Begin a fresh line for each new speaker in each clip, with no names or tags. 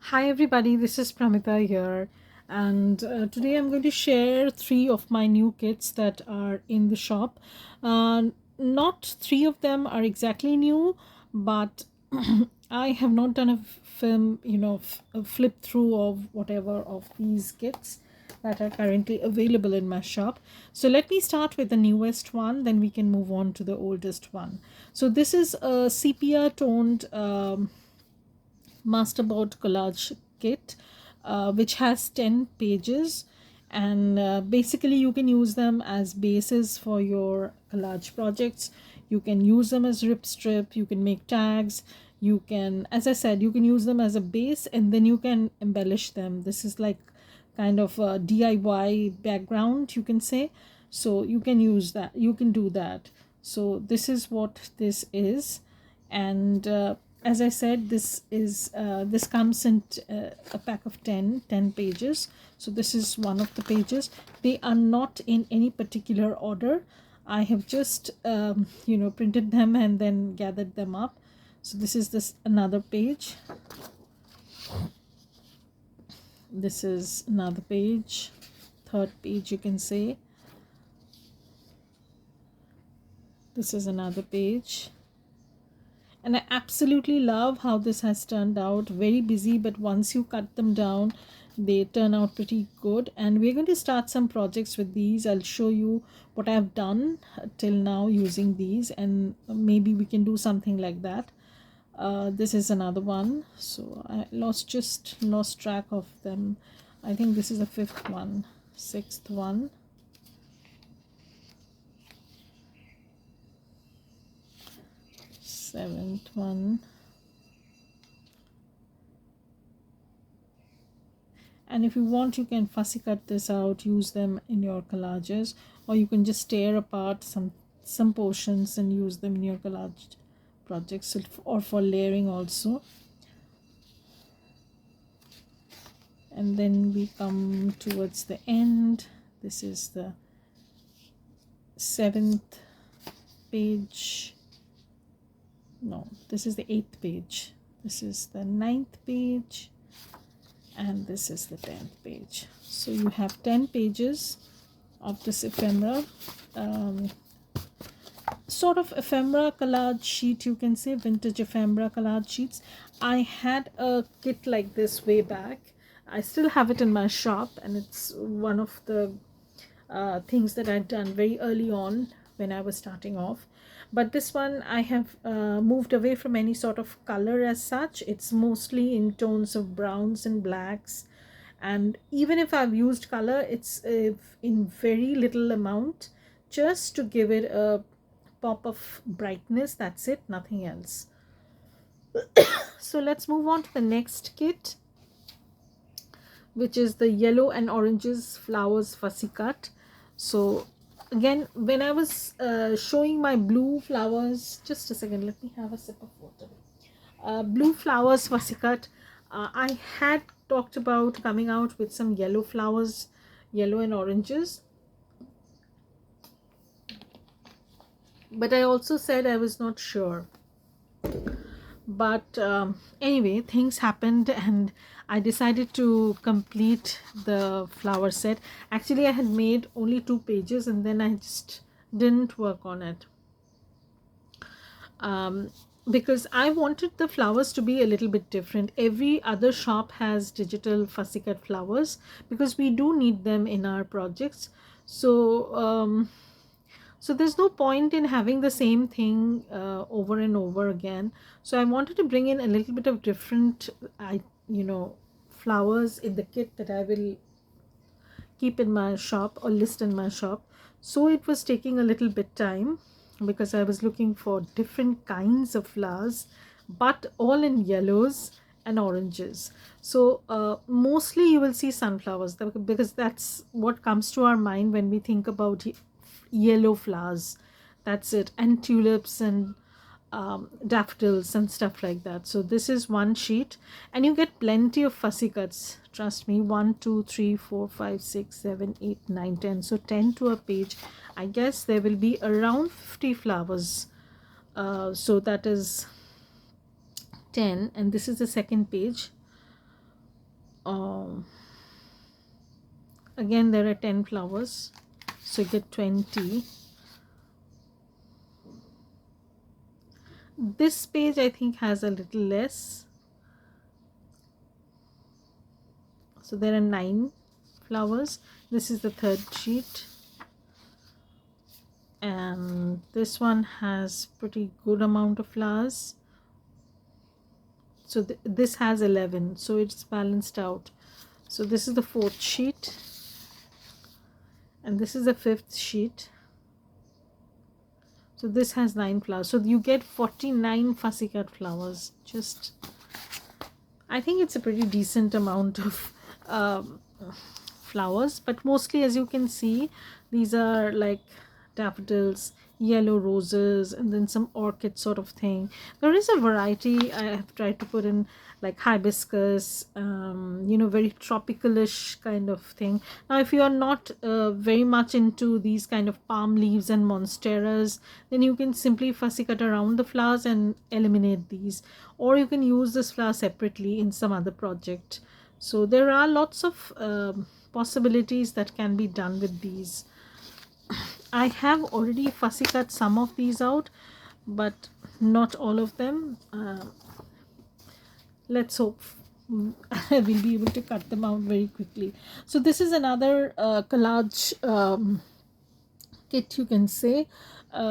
Hi everybody, this is Pramita here, and today I'm going to share 3 of my new kits that are in the shop. Not 3 of them are exactly new, but I have not done a film, a flip through of whatever of these kits that are currently available in my shop. So let me start with the newest one, then we can move on to the oldest one. So this is a sepia toned Masterboard collage kit, which has 10 pages, and basically you can use them as bases for your collage projects. You can use them as rip strip, you can make tags, you can, as I said, you can use them as a base and then you can embellish them. This is like kind of a DIY background, you can say. So you can use that, you can do that. So this is what this is. And as I said, this comes in a pack of 10 pages. So this is one of the pages. They are not in any particular order. I have just printed them and then gathered them up. So this is another page. This is another page, third page, you can say. This is another page. And I absolutely love how this has turned out. Very busy, but once you cut them down, they turn out pretty good. And we're going to start some projects with these. I'll show you what I've done till now using these, and maybe we can do something like that. This is another one. So I lost track of them. I think this is the 5th one, 6th one. Seventh one. And if you want, you can fussy cut this out, use them in your collages, or you can just tear apart some portions and use them in your collage projects, or for layering also. And then we come towards the end. This is the 7th page. No, this is the 8th page. This is the 9th page. And this is the 10th page. So you have 10 pages of this ephemera, sort of ephemera collage sheet, you can say, vintage ephemera collage sheets. I had a kit like this way back. I still have it in my shop, and it's one of the things that I'd done very early on when I was starting off. But this one I have moved away from any sort of color as such. It's mostly in tones of browns and blacks, and even if I've used color, it's in very little amount, just to give it a pop of brightness. That's it, nothing else. So let's move on to the next kit, which is the yellow and oranges flowers fussy cut. So again, when I was showing my blue flowers, just a second, let me have a sip of water. Blue flowers fussy cut, I had talked about coming out with some yellow flowers, yellow and oranges, but I also said I was not sure. But anyway, things happened and I decided to complete the flower set. Actually, I had made only 2 pages and then I just didn't work on it, because I wanted the flowers to be a little bit different. Every other shop has digital fussy cut flowers because we do need them in our projects. So there's no point in having the same thing over and over again. So I wanted to bring in a little bit of different flowers in the kit that I will keep in my shop or list in my shop. So it was taking a little bit time because I was looking for different kinds of flowers, but all in yellows and oranges. So mostly you will see sunflowers, because that's what comes to our mind when we think about yellow flowers. That's it. And tulips and daffodils and stuff like that. So this is one sheet and you get plenty of fussy cuts, trust me. 1 2 3 4 5 6 7 8 9 10, so 10 to a page. I guess there will be around 50 flowers, so that is 10, and this is the second page. Again, there are 10 flowers, so you get 20. This page I think has a little less, so there are 9 flowers. This is the third sheet, and this one has pretty good amount of flowers. So this has 11, so it's balanced out. So this is the fourth sheet, and this is the fifth sheet. So this has 9 flowers, so you get 49 fussy cut flowers. Just, I think it's a pretty decent amount of flowers, but mostly, as you can see, these are like daffodils, yellow roses, and then some orchid sort of thing. There is a variety. I have tried to put in like hibiscus, you know, very tropicalish kind of thing. Now, if you are not very much into these kind of palm leaves and monsteras, then you can simply fussy cut around the flowers and eliminate these, or you can use this flower separately in some other project. So there are lots of possibilities that can be done with these. I have already fussy cut some of these out, but not all of them. Let's hope we'll be able to cut them out very quickly. So this is another collage kit, you can say.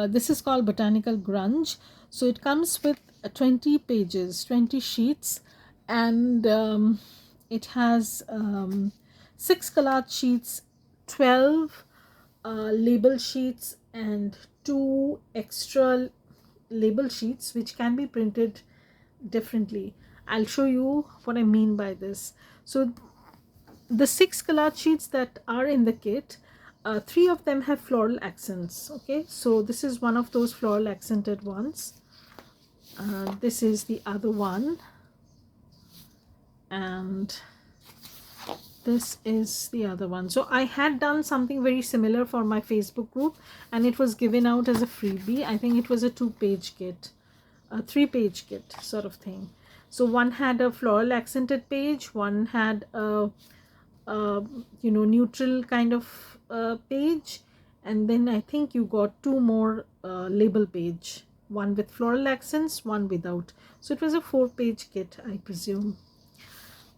This is called Botanical Grunge. So it comes with 20 pages, 20 sheets, and it has 6 collage sheets, 12 label sheets, and 2 extra label sheets which can be printed differently. I'll show you what I mean by this. So the 6 collage sheets that are in the kit, 3 of them have floral accents. Okay, so this is one of those floral accented ones. This is the other one, and this is the other one. So I had done something very similar for my Facebook group, and it was given out as a freebie. I think it was a 2-page kit, a 3-page kit sort of thing. So one had a floral accented page, one had a you know, neutral kind of page, and then I think you got 2 more label page, one with floral accents, one without. So it was a 4-page kit, I presume.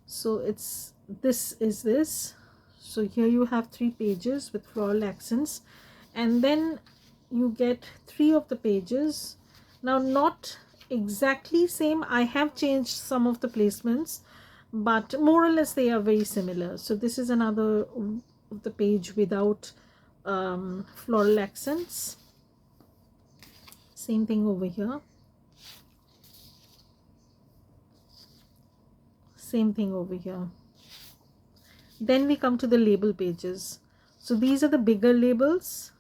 So it's this is this. So here you have 3 pages with floral accents, and then you get 3 of the pages. Now, not exactly same, I have changed some of the placements, but more or less they are very similar. So this is another of the page without floral accents. Same thing over here, same thing over here. Then we come to the label pages. So these are the bigger labels,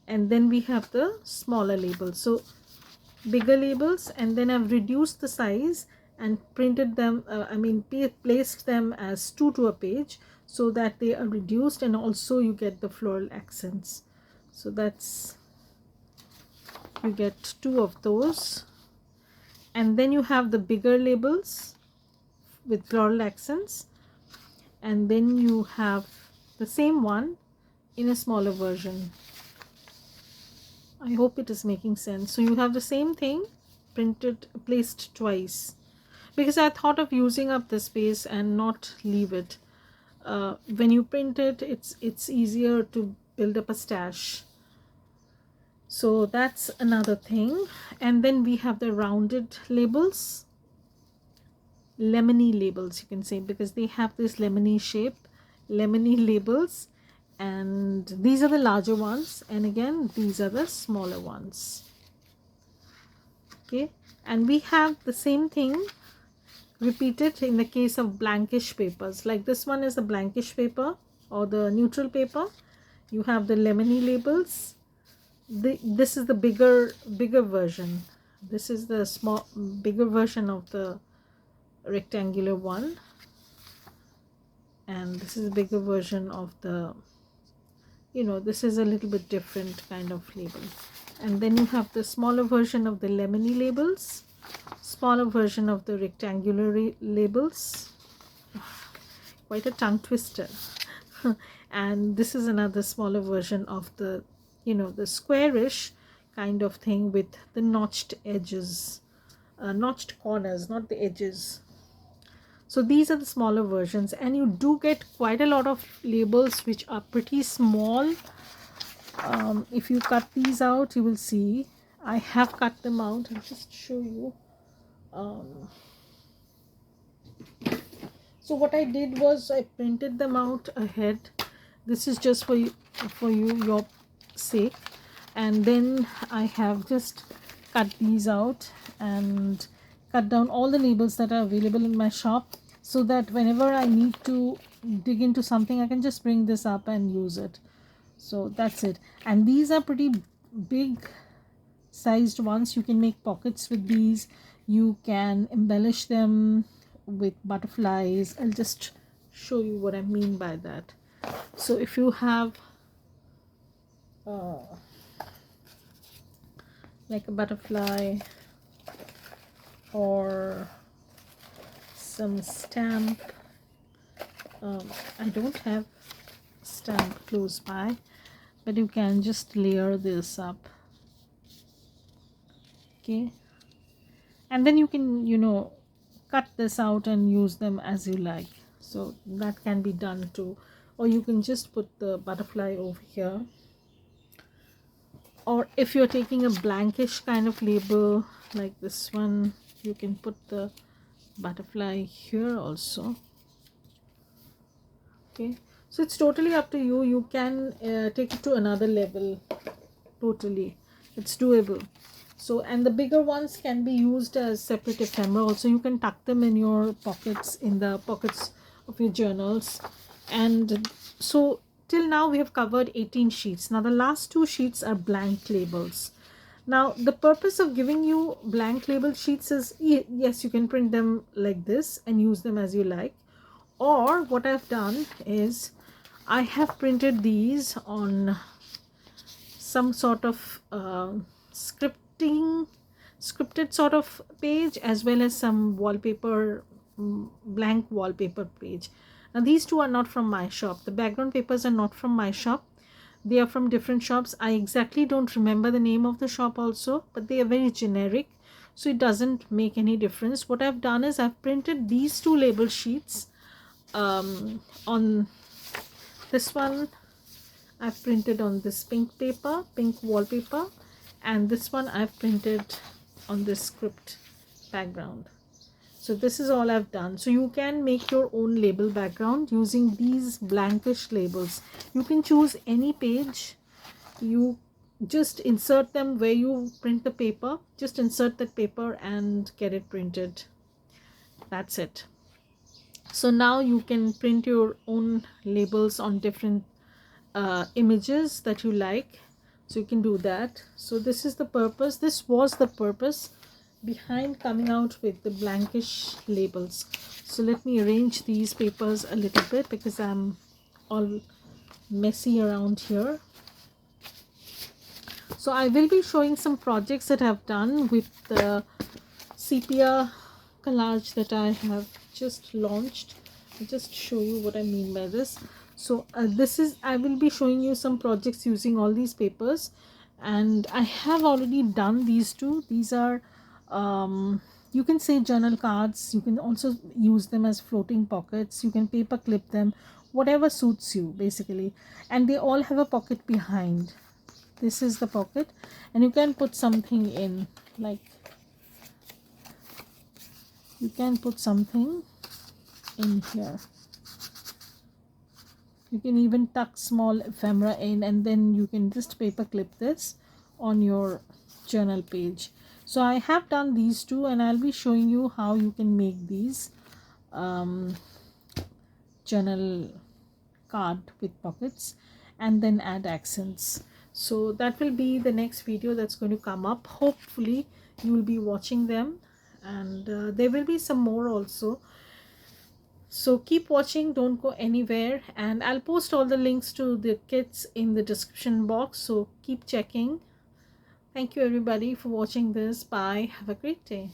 and then we have the smaller labels. So bigger labels, and then I've reduced the size and printed them, placed them as 2 to a page, so that they are reduced, and also you get the floral accents. So that's, you get 2 of those, and then you have the bigger labels with floral accents, and then you have the same one in a smaller version. I hope it is making sense. So you have the same thing printed, placed twice, because I thought of using up the space and not leave it. When you print it, it's easier to build up a stash. So that's another thing. And then we have the rounded labels, lemony labels, you can say, because they have this lemony shape, lemony labels. And these are the larger ones, and again these are the smaller ones. Okay, and we have the same thing repeated in the case of blankish papers. Like this one is the blankish paper or the neutral paper. You have the lemony labels. This is the bigger version. This is the bigger version of the rectangular one, and this is a bigger version of the, you know, this is a little bit different kind of label. And then you have the smaller version of the lemony labels, smaller version of the rectangular labels. quite a tongue twister. And this is another smaller version of the, you know, the squarish kind of thing with the notched edges, notched corners, not the edges. So these are the smaller versions, and you do get quite a lot of labels which are pretty small. If you cut these out, you will see I have cut them out. I'll just show you. So what I did was I printed them out ahead. This is just for you, your sake. And then I have just cut these out and cut down all the labels that are available in my shop, so that whenever I need to dig into something, I can just bring this up and use it. So that's it. And these are pretty big sized ones. You can make pockets with these. You can embellish them with butterflies. I'll just show you what I mean by that. So if you have like a butterfly or some stamp, I don't have stamp close by, but you can just layer this up. Okay, and then you can, you know, cut this out and use them as you like. So that can be done too. Or you can just put the butterfly over here. Or if you're taking a blankish kind of label like this one, you can put the butterfly here also. Okay, so it's totally up to you. You can take it to another level. Totally, it's doable. So, and the bigger ones can be used as separate ephemera also. You can tuck them in your pockets, in the pockets of your journals. And so till now we have covered 18 sheets. Now the last 2 sheets are blank labels. Now the purpose of giving you blank label sheets is, yes, you can print them like this and use them as you like. Or what I've done is I have printed these on some sort of scripted sort of page, as well as some wallpaper, blank wallpaper page. Now these two are not from my shop. The background papers are not from my shop. They are from different shops. I exactly don't remember the name of the shop also, but they are very generic, so it doesn't make any difference. What I've done is I've printed these 2 label sheets. On this one I've printed on this pink paper, pink wallpaper, and this one I've printed on this script background. So this is all I've done. So you can make your own label background using these blankish labels. You can choose any page. You just insert them where you print the paper. Just insert that paper and get it printed. That's it. So now you can print your own labels on different images that you like. So you can do that. So this is the purpose. This was the purpose behind coming out with the blankish labels. So let me arrange these papers a little bit because I'm all messy around here. So I will be showing some projects that I've done with the Sepia collage that I have just launched. I'll just show you what I mean by this. So I will be showing you some projects using all these papers, and I have already done these 2. These are you can say journal cards. You can also use them as floating pockets. You can paper clip them, whatever suits you basically. And they all have a pocket behind. This is the pocket, and you can put something in, like you can put something in here. You can even tuck small ephemera in, and then you can just paper clip this on your journal page. So I have done these 2, and I'll be showing you how you can make these journal card with pockets and then add accents. So that will be the next video that's going to come up. Hopefully you will be watching them, and there will be some more also. So keep watching, don't go anywhere, and I'll post all the links to the kits in the description box, so keep checking. Thank you everybody for watching this. Bye. Have a great day.